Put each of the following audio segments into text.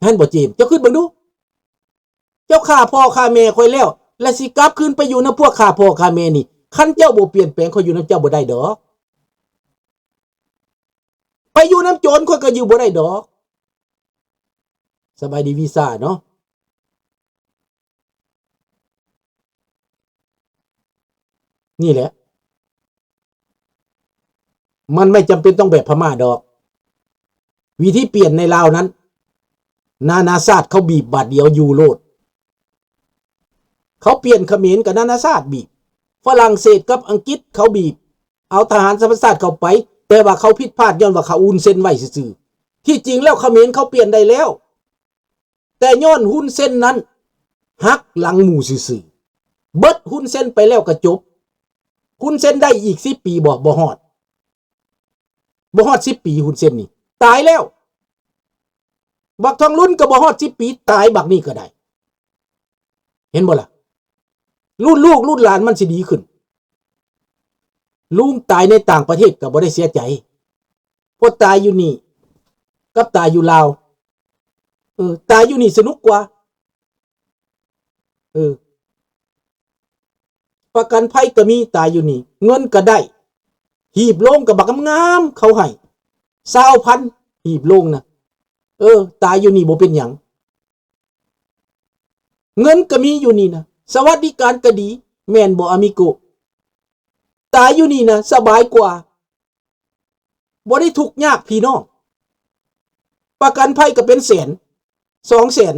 ท่านบ่เจมเจ้าขึ้นเบิ่งดูเจ้าฆ่าพ่อฆ่าแม่ค่อยแล้วและสิกลับคืนไปอยู่นำพวกฆ่าพ่อฆ่าแม่นี่คันเจ้าบ่เปลี่ยนแปลงค่อยอยู่นำเจ้าบ่ได้ดอกไปอยู่นำโจรค่อยก็อยู่บ่ได้ดอกสบายดีวีซ่าเนาะนี่แหละมันไม่จำเป็นต้องแบบพม่าดอกวิธีเปลี่ยนในลาวนั้นนานาชาติเขาบีบบาดเดียวอยู่โลดเขาเปลี่ยนเขมรกับนานาชาติบีบฝรั่งเศสกับอังกฤษเขาบีบเอาทหารสหประชาชาติเข้าไปแต่ว่าเขาผิดพลาดย้อนว่าเขาอุ่นเส้นไว้ซื่อๆที่จริงแล้วเขมรเขาเปลี่ยนได้แล้วแต่ย้อนหุ้นเส้นนั้นหักหลังหมู่ซื่อๆเบิดหุ้นเส้นไปแล้วก็จบหุ้นเส้นได้อีก10 ปีบ่ฮอด10 ปีหุ้นเส้นนี่ตายแล้วบักทองรุ่นก็บ่ฮอด10 ปีตายบักนี่ก็ได้เห็นบ่ล่ะรุ่นลูกรุ่นหลานมันสิดีขึ้นลุงตายในต่างประเทศก็บ่ได้เสียใจเพราะตายอยู่นี่กับตายอยู่ลาวตายอยู่นี่สนุกกว่าประกันภัยก็มีตายอยู่นี่เงินก็ได้หีบโลงก็บักงามๆเขาให้20,000หีบโลงนะตายอยู่นี่บ่เป็นหยังเงินก็มีอยู่นี่นะสวัสดิการก็ดีแม่นบ่อามิโกตายอยู่นี่นะสบายกว่าบ่ได้ทุกข์ยากพี่น้องประกันภัยก็เป็นแสน200,000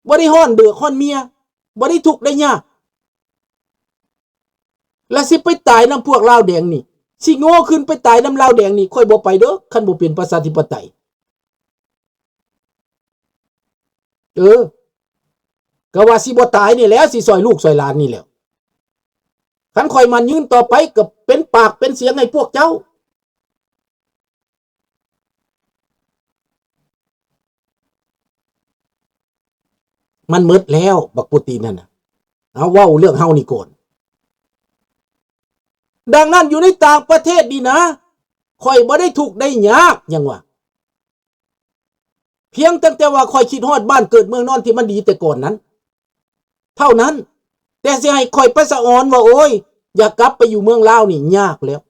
บ่ได้ฮ้อนเดือฮ้อนเมียบ่ได้ทุกข์ได้ยากแล้วสิไปตายนำพวกลาวแดงนี่สิโง่ขึ้นไปตายนำลาวแดงนี่ค่อยบ่ไปเด้อคันบ่เป็นประชาธิปไตยก็ว่าสิบ่ตายนี่แหล้วสิซอยลูกซอยหลานนี่แหล้วคันข่อยมันยืนต่อไปก็เป็นปากเป็นเสียงให้พวกเจ้ามันหมดแล้วบักปูตีนนั่นน่ะเอาเว้าเรื่องเฮานี่ก่อนดังนั้นอยู่ในต่างประเทศนี่นะข่อยบ่ได้ทุกข์ได้ยากหยังวะเพียงตั้งแต่ว่าข่อยคิดฮอดบ้านเกิดเมืองนอนที่มันดีแต่ก่อนนั้นเท่านั้นแต่สิให้ข่อยไปสะออนว่าโอ้ยอย่ากลับไปอยู่เมืองลาวนี่ยากแล้ว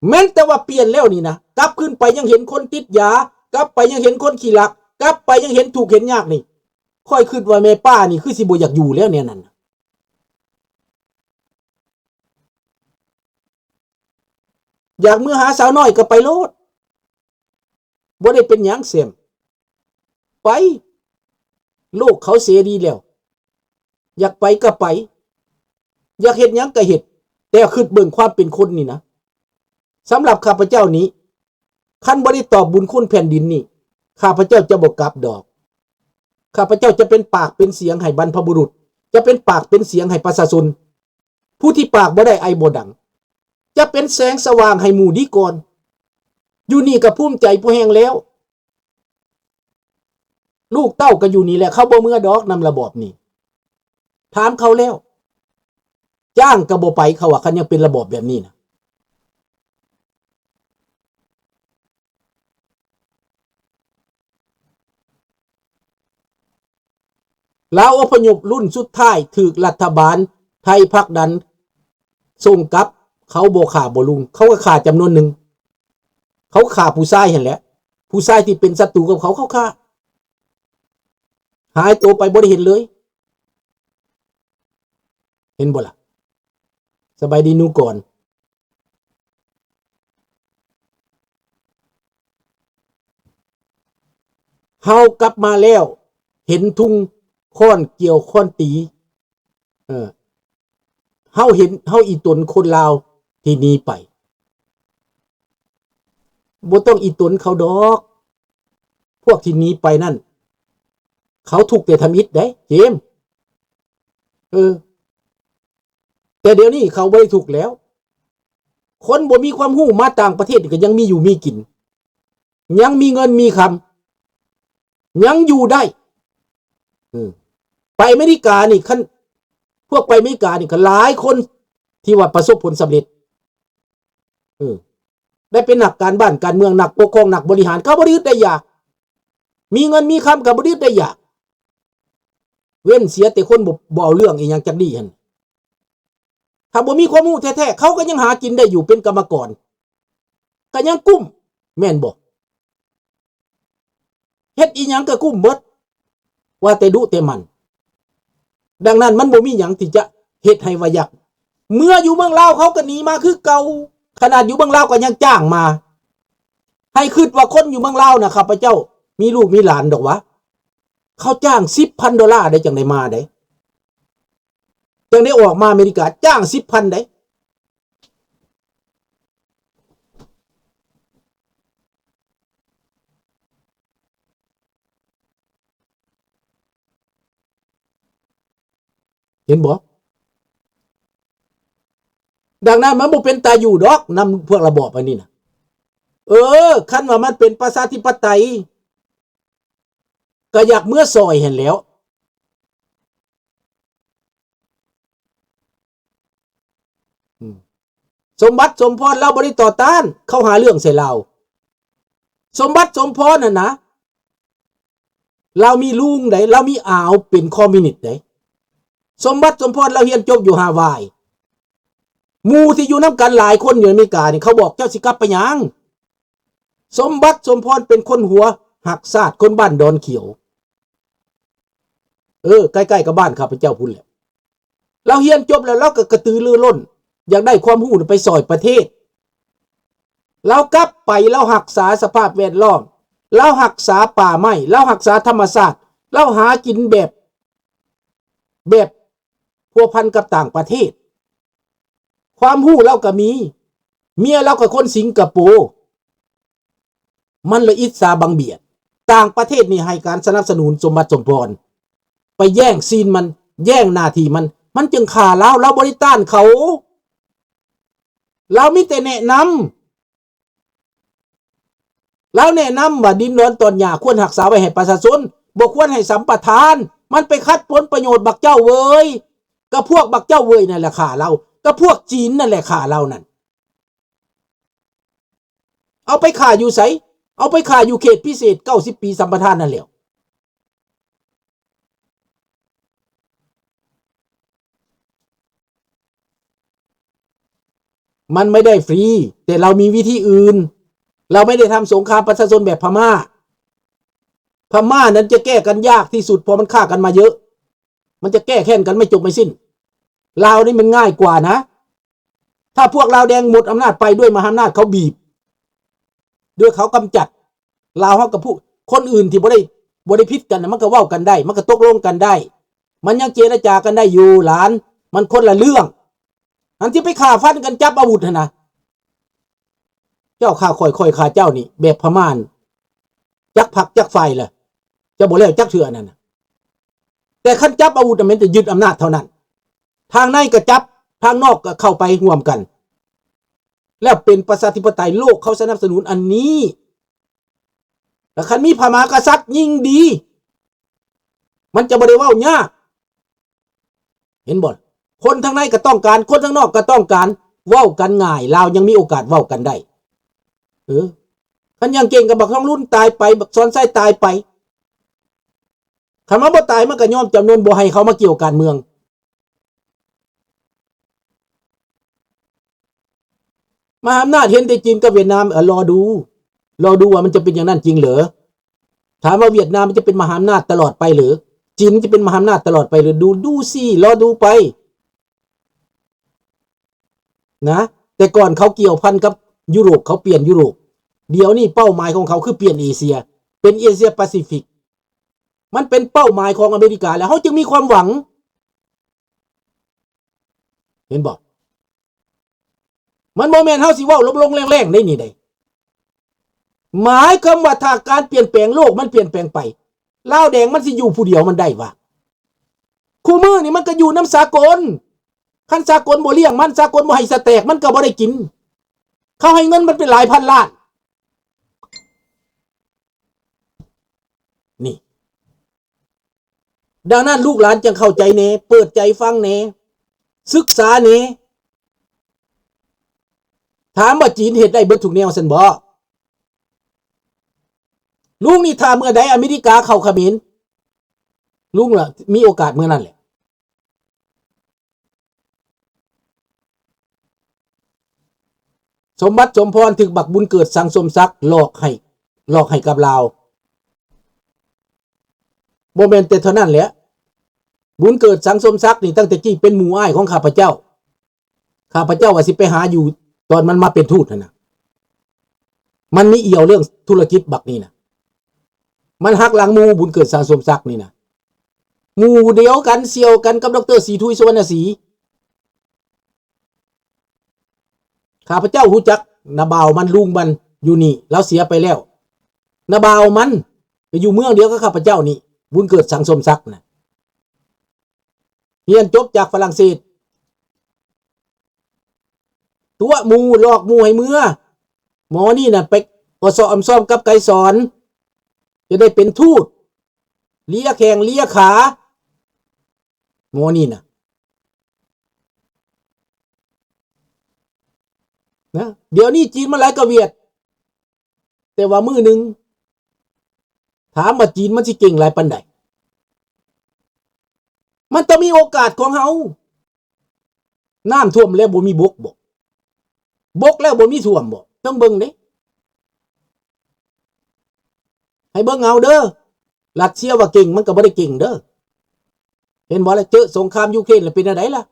แม้แต่ว่าเปลี่ยนแล้วนี่นะกลับขึ้นไปยังเห็นคนติดยากลับไปยังเห็นคนขี้ลักกลับไปยังเห็นถูกเห็นยากนี่ค่อยคิดว่าแม่ป้านี่คือสิบ่อยากอยู่แล้วเนี่ยนั่นอยากมือหาสาวน้อยก็ไปโลดบ่ได้เป็นหยังเสียมไปโลกเขาเสรีแล้วอยากไปก็ไปอยากเฮ็ดหยังก็เฮ็ดแต่คิดเบิ่งความเป็นคนนี่นะสำหรับข้าพเจ้านี้คันบ่ได้ตอบบุญคุณแผ่นดินนี่ข้าพเจ้าจะบ่กลับดอกข้าพเจ้าจะเป็นปากเป็นเสียงให้บรรพบุรุษจะเป็นปากเป็นเสียงให้ประชาชนผู้ที่ปากบ่ได้ไอบ่ดังจะเป็นแสงสว่างให้หมู่ดีก่อนอยู่นี่ก็ภูมิใจผู้แห่งแล้วลูกเต้าก็อยู่นี่แหละเขาบ่เมื่อดอกนำระบอบนี่ถามเขาแล้วจ้างก็บ่ไปเขาว่าคันยังเป็นระบอบแบบนี้นะลาวอพยพรุ่นสุดท้ายถูกรัฐบาลไทยผลักดันส่งกลับเขาบ่ฆ่าบ่ลุงเขาก็ฆ่าจำนวนหนึ่งเขาฆ่าผู้ชายเห็นแหละผู้ชายที่เป็นศัตรูกับเขาฆ่าหายตัวไปบ่ได้เห็นเลยเห็นบ่ล่ะสบายดีนูก่อนเฮากลับมาแล้วเห็นทุ่งค้อนเกี่ยวค้อนตีเฮาเห็นเฮาอีตนคนลาวที่หนีไปบ่ต้องอีตนเขาดอกพวกที่หนีไปนั่นเขาถูกแต่ทำอิฐได้เจมแต่เดี๋ยวนี้เขาบ่ได้ถูกแล้วคนบ่มีความรู้มาต่างประเทศก็ยังมีอยู่มีกินยังมีเงินมีคำยังอยู่ได้ไปอเมริกานี่คันพวกไปอเมริกานี่ก็หลายคนที่ว่าประสบผลสำเร็จ ได้เป็นนักการบ้านการเมืองนักปกครองนักบริหารเขาบ่ได้ยึดได้อยากมีเงินมีคำก็บ่ได้ยึดได้อยากเว้นเสียแต่คนบ่เอาเรื่องอีหยังจักดีหั่นถ้าบ่มีความรู้แท้ๆเขาก็ยังหากินได้อยู่เป็นกรรมกรก็ยังกุ้มแม่นบ่เฮ็ดอีหยังก็กุ้มเบิดว่าแต่ดุแต่มันดังนั้นมันบ่มีหยังที่จะเฮ็ดให้ว่าอยากเมื่ออยู่เมืองลาวเขาก็หนีมาคือเก่าขนาดอยู่เมืองลาวก็ยังจ้างมาให้คิดว่าคนอยู่เมืองลาวน่ะข้าพเจ้ามีลูกมีหลานดอกวะเขาจ้าง $10,000 ได้จังได้มาได้จังได้ออกมาอเมริกาจ้าง 10,000 ได้เห็นบ่ดังนั้นมันบ่เป็นตาอยู่ดอกนำพวกระบอบอันนี้น่ะคันว่ามันเป็นประชาธิปไตยก็อยากเมื่อซอยเห็นแล้วสมบัติสมพรเราบ่ได้ต่อต้านเขาหาเรื่องใส่เราสมบัติสมพรน่ะนะเรามีลุงได้เรามีอาวเป็นคอมมิวนิสต์ได้สมบัติสมพรเราเรียนจบอยู่ฮาวายหมู่ที่อยู่นำกันหลายคนอยู่อเมริกานี่เขาบอกเจ้าสิกลับไปยังสมบัติสมพรเป็นคนหัวหักซาดคนบ้านดอนเขียวใกล้ๆกับบ้านข้าพเจ้าพุ่นแหละเราเรียนจบแล้วเราก็กระตือรือร้นอยากได้ความรู้ไปซอยประเทศเรากลับไปเรารักษาสภาพแวดล้อมเรารักษาป่าไม้เรารักษาธรรมชาติเราหากินแบบพัวพันกับต่างประเทศความรู้เราก็มีเมียเราก็คนสิงคโปร์มันเลยอิจฉาบังเบียดต่างประเทศนี่ให้การสนับสนุนสมบัติสมพรไปแย่งซีนมันแย่งหน้าที่มันจึงฆ่าเราบริต้านเขาเรามีแต่แนะนำเราแนะนำว่าดินร้อนตอนหญ้าควรรักษาไว้ให้ประชาชนบ่ควรให้สัมปทานมันไปขัดผลประโยชน์บักเจ้าเว้ยก็พวกบักเจ้าเว้ยนั่นแหละฆ่าเราก็พวกจีนนั่นแหละฆ่าเรานั่นเอาไปฆ่าอยู่ไสเอาไปฆ่าอยู่เขตพิเศษ90 ปีสัมปทานนั่นแหละมันไม่ได้ฟรีแต่เรามีวิธีอื่นเราไม่ได้ทำสงครามประชาชนแบบพม่านั้นจะแก้กันยากที่สุดเพราะมันฆ่ากันมาเยอะมันจะแก้แค้นกันไม่จบไม่สิ้นลาวนี่มันง่ายกว่านะถ้าพวกลาวแดงหมดอำนาจไปด้วยมหาอำนาจเขาบีบด้วยเขากำจัดลาวเฮากับผู้คนอื่นที่บ่ได้พิษกันนะมันก็เว้ากันได้มันก็ตกลงกันได้มันยังเจรจากันได้อยู่หลานมันคนละเรื่องอันที่ไปฆ่าฟันกันจับอาวุธนะเจ้าข้าค่อยฆ่าเจ้านี่แบบพม่านจักผักจักไฟล่ะจะบ่แล้วจักเถื่อนั่นแต่คันจับอาวุธมันจะยึดอำนาจเท่านั้นทางในก็จับทางนอกก็เข้าไปร่วมกันแล้วเป็นประชาธิปไตยโลกเขาสนับสนุนอันนี้แต่คันมีพระมหากษัตริย์ยิ่งดีมันจะบ่ได้เว้ายากเห็นบ่คนทางในก็ต้องการคนทางนอกก็ต้องการเว้ากันง่ายลาวยังมีโอกาสเว้ากันได้คันยังเก่งกับบักท้องรุ่นตายไปบักซ้อนไส้ตายไปคันมาบ่ตายมันก็ยอมจำนวนบ่ให้เขามาเกี่ยวการเมืองมหาอำนาจเห็นแต่จีนกับเวียดนามรอดูว่ามันจะเป็นอย่างนั้นจริงเหรอถามว่าเวียดนามมันจะเป็นมหาอำนาจตลอดไปหรือจีนจะเป็นมหาอำนาจตลอดไปหรือดูสิรอดูไปนะแต่ก่อนเขาเกี่ยวพันกับยุโรปเขาเปลี่ยนยุโรปเดี๋ยวนี้เป้าหมายของเขาคือเปลี่ยนเอเชียเป็นเอเชียแปซิฟิกมันเป็นเป้าหมายของอเมริกาแล้วเขาจึงมีความหวังเห็นบ่มันโมเมนต์เฮาสิเว้าลงแรงๆได้นี่ได้หมายความว่าถ้าการเปลี่ยนแปลงโลกมันเปลี่ยนแปลงไปลาวแดงมันสิอยู่ผู้เดียวมันได้วะคู่มือนี่มันก็อยู่น้ำสากลคันสากลบ่เลี้ยงมันสากลบ่ให้สแต็กมันก็บ่ได้กินเขาให้เงินมันเป็นหลายพันล้านนี่ดังนั้นลูกหลานจึงเข้าใจแน่เปิดใจฟังแน่ศึกษาแน่ ถามว่าจีนเฮ็ดได้เบิดทุกแนวซั่นบ่ลุงนี่ถ้าเมื่อใดอเมริกาเข้าเขมรลุงล่ะมีโอกาสเมื่อนั้นแหละสมบัติสมพรถึกบักบุญเกิดสังสมศักดิ์หลอกให้กับลาวบ่แม่นแต่เท่านั้นแหละบุญเกิดสังสมศักดิ์นี่ตั้งแต่กี้เป็นหมู่อ้ายของข้าพเจ้าว่าสิไปหาอยู่ตอนมันมาเป็นทูตนั่นน่ะมันมีเอี่ยวเรื่องธุรกิจบักนี่น่ะมันหักหลังหมู่บุญเกิดสังสมศักดิ์นี่น่ะหมู่เดียวกันเสี่ยวกันกับดร.ศรีทุยสุวรรณศรีข้าพเจ้ารู้จักนาบ่าวมันลุงมันอยู่นี่แล้วเสียไปแล้วนาบ่าวมันไปอยู่เมืองเดียวกับข้าพเจ้านี่บุญเกิดสังสมศักดิ์น่ะเรียนจบจากฝรั่งเศสตัวหมู่หลอกหมู่ให้เมื่อหมอนี่น่ะไปอสอมซ่อมกับไกรสอนจะได้เป็นทูตเลียแข้งเลียขาหมอนี่น่ะนะเดี๋ยวนี้จีนมันหลายกว่าเวียดแต่ว่ามือหนึ่งถามว่าจีนมันสิเก่งหลายปานใดมันต้องมีโอกาสของเฮาน้ำท่วมแล้วบ่มีบกแล้วบ่มีท่วมบ่ต้องเบิ่งเด้ให้เบิ่งเอาเด้อรัสเซียว่าเก่งมันก็บ่ได้เก่งเด้อเห็นบ่ล่ะเจอสงครามยูเครนแล้วเป็นจังไดล่ะ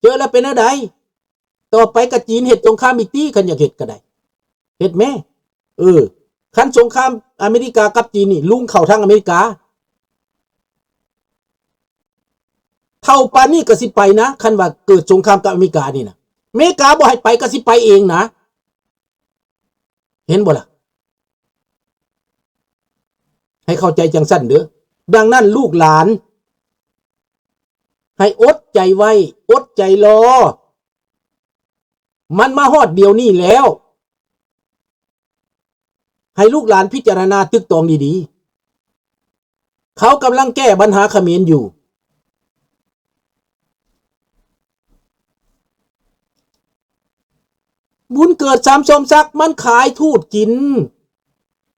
เจอแล้วเป็นจังไดต่อไปก็จีนเฮ็ดสงครามอีกตีคันอยากเฮ็ดก็ได้เฮ็ดแม่คันสงครามอเมริกากับจีนนี่ลุงเข้าทางอเมริกาเท่าปานนี้ก็สิไปนะคันว่าเกิดสงครามกับอเมริกานี่นะอเมริกาบ่ให้ไปก็สิไปเองนะเห็นบ่ล่ะให้เข้าใจจังซั่นเด้อดังนั้นลูกหลานให้อดใจไว้อดใจรอมันมาฮอดเดียวนี้แล้วให้ลูกหลานพิจารณาตึกตองดีๆเขากำลังแก้ปัญหาเขมรอยู่บุญเกิดสามสมศักดิ์มันขายทูตกิน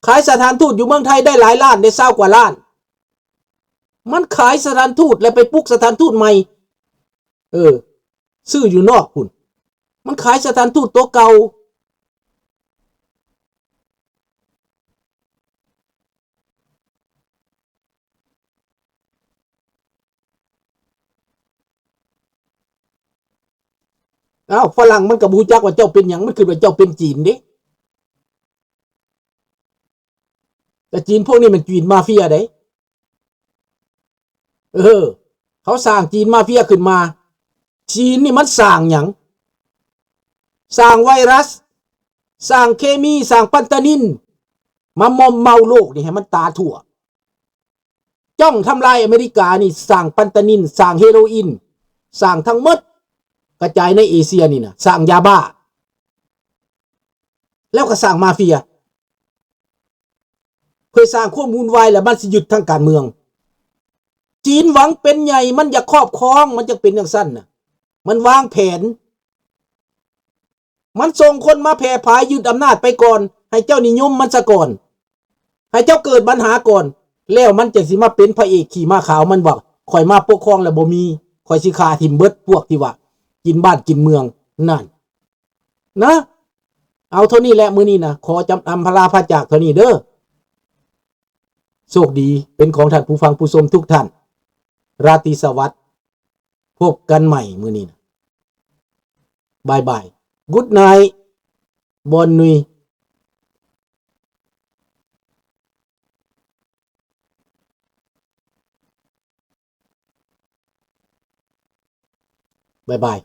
ขายสถานทูตอยู่เมืองไทยได้หลายล้านได้20 กว่าล้านมันขายสถานทูตแล้วไปปลุกสถานทูตใหม่ซื้ออยู่นอกคุณมันขายสถานทูตตัวเก่าฝรั่งมันก็บูจักว่าเจ้าเป็นหยังมันคือว่าเจ้าเป็นจีนเด้แต่จีนพวกนี้มันจีนมาเฟียเด้เขาสร้างจีนมาเฟียขึ้นมาจีนนี่มันสร้างหยังสร้างไวรัสสร้างเคมีสร้างปันตานินมามอมเมาโลกนี่ให้มันตาทั่วจ้องทำลายอเมริกานี่สร้างปันตานินสร้างเฮโรอีนสร้างทั้งหมดกระจายในเอเชียนี่นะสร้างยาบ้าแล้วก็สร้างมาเฟียเพื่อสร้างความวุ่นวายและมันสิหยุดทางการเมืองจีนหวังเป็นใหญ่มันอยากครอบครองมันจะเป็นอย่างสั้นน่ะมันวางแผนมันส่งคนมาแผ่พายยึดอำนาจไปก่อนให้เจ้านิยมมันซะก่อนให้เจ้าเกิดปัญหาก่อนแล้วมันจะสิมาเป็นพระเอกขี่ม้าขาวมันบอกข่อยมาปกครองแล้วบ่มีข่อยสิฆ่าทิ่มเบิดพวกที่ว่ากินบ้านกินเมืองนั่นนะเอาเท่านี้แหละมื้อนี้นะขอจำอำพลาพระจากเท่านี้เด้อโชคดีเป็นของท่านผู้ฟังผู้ชมทุกท่านราตรีสวัสดิ์พบกันใหม่มื้อนี้นะบายบายกุ๊ดไนท์บอนนุยบายบาย